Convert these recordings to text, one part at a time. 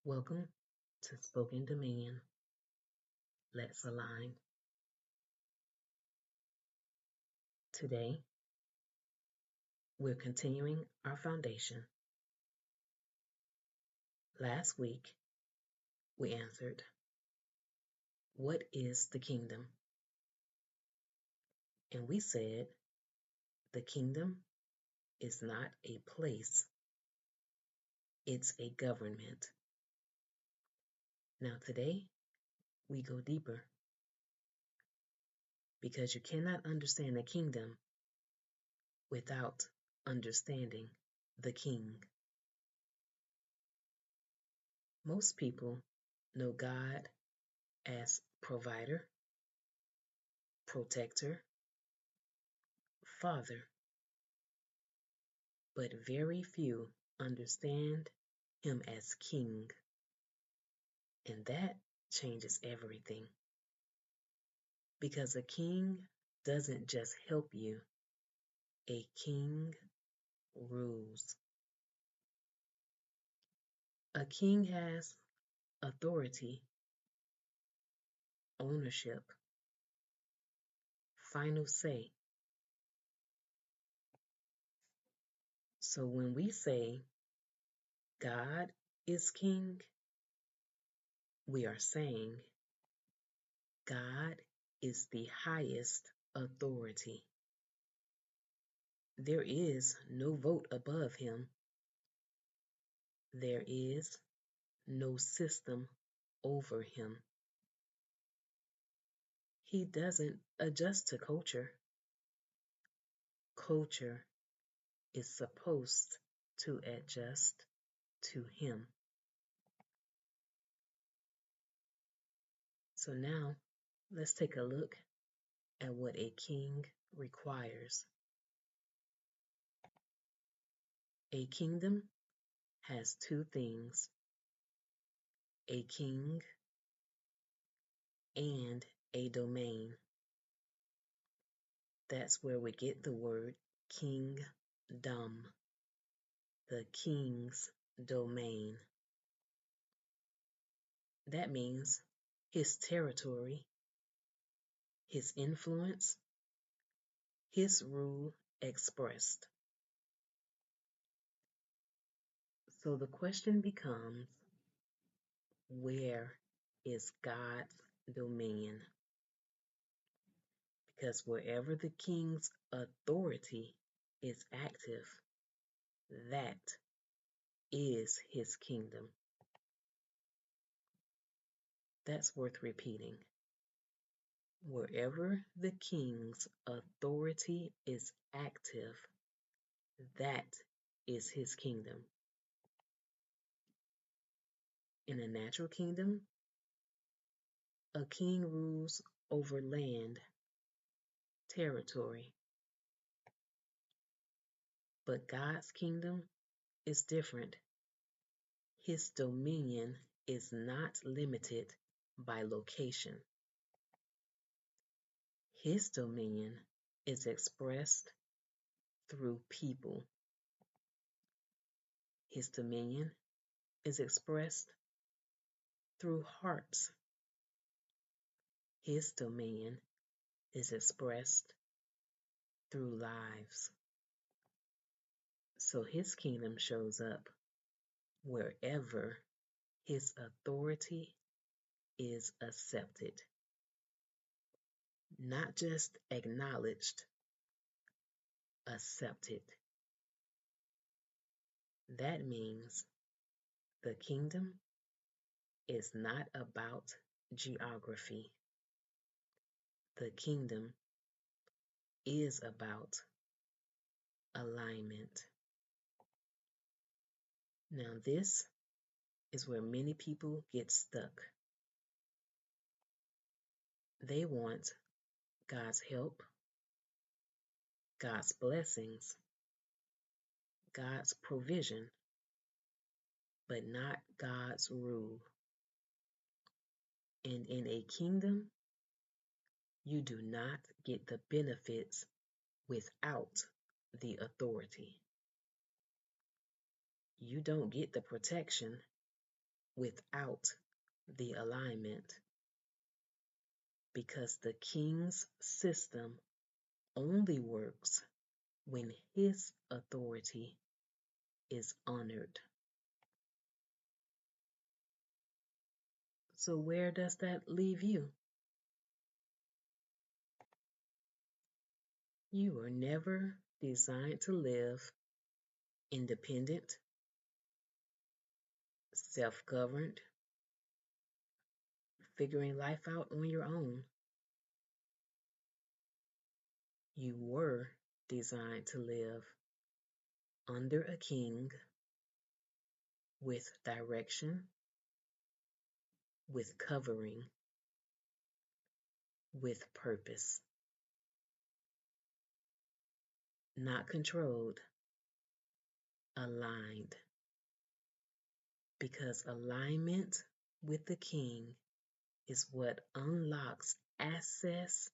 Welcome to Spoken Dominion. Let's align. Today, we're continuing our foundation. Last week, we answered, what is the kingdom? And we said, the kingdom is not a place, it's a government. Now, today, we go deeper because you cannot understand the kingdom without understanding the king. Most people know God as provider, protector, father, but very few understand him as king, and that changes everything. Because a king doesn't just help you, a king rules. A king has authority, ownership, final say. So when we say God is king, we are saying God is the highest authority. There is no vote above him. There is no system over him. He doesn't adjust to culture. Culture is supposed to adjust to him. So now let's take a look at what a king requires. A kingdom has two things, a king and a domain. That's where we get the word kingdom, the king's domain. That means his territory, his influence, his rule expressed. So the question becomes, where is God's dominion? Because wherever the king's authority is active, that is his kingdom. That's worth repeating. Wherever the king's authority is active, that is his kingdom. In a natural kingdom, a king rules over land, territory. But God's kingdom is different. His dominion is not limited by location. His dominion is expressed through people. His dominion is expressed through hearts. His dominion is expressed through lives. So his kingdom shows up wherever his authority is accepted, not just acknowledged, accepted. That means the kingdom is not about geography. The kingdom is about alignment. Now, this is where many people get stuck. They want God's help, God's blessings, God's provision, but not God's rule. And in a kingdom, you do not get the benefits without the authority. You don't get the protection without the alignment, because the king's system only works when his authority is honored. So, where does that leave you? You were never designed to live independent, self governed, figuring life out on your own. You were designed to live under a king with direction, with covering, with purpose, not controlled, aligned. Because alignment with the king is what unlocks access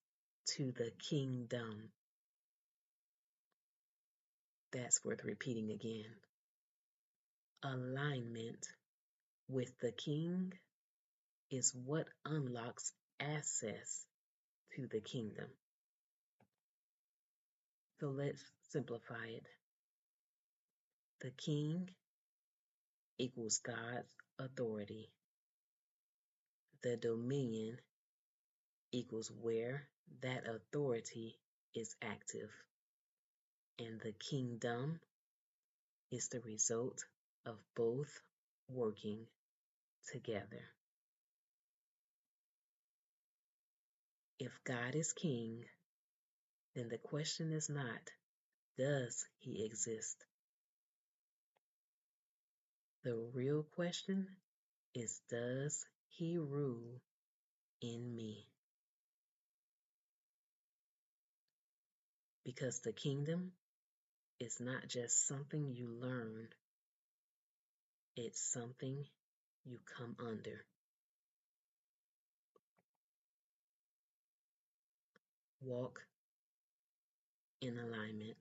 to the kingdom. That's worth repeating again. Alignment with the king is what unlocks access to the kingdom. So let's simplify it. The king equals God's authority. The dominion equals where that authority is active. And the kingdom is the result of both working together. If God is king, then the question is not, does he exist? The real question is, does he rule in me? Because the kingdom is not just something you learn, it's something you come under. Walk in alignment.